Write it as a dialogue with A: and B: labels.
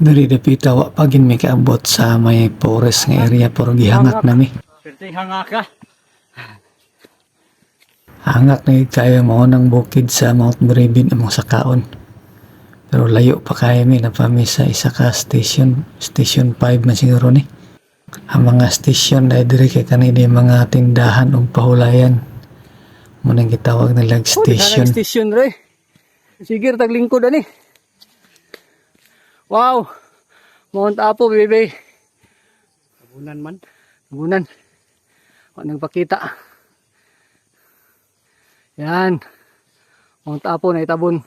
A: Diri dapita wa pagin may kaabot sa may forest nga area pero gihangak nami.
B: Perti hanga ka.
A: Hangak na kayo mo nang bukid sa Mount Buribin among sakaon. Pero layo pa kayo mi napami sa isa ka station 5 man siguro ni. Ang mga station dahil diri kay kanina mga tindahan o pahulayan. Munang gitawag na lag station.
B: Station re. Sige taglingkod ani. Wow. Mount Apo bebe. Tabunan man. Tabunan. O nagpakita. Yan. Mount Apo na itabon.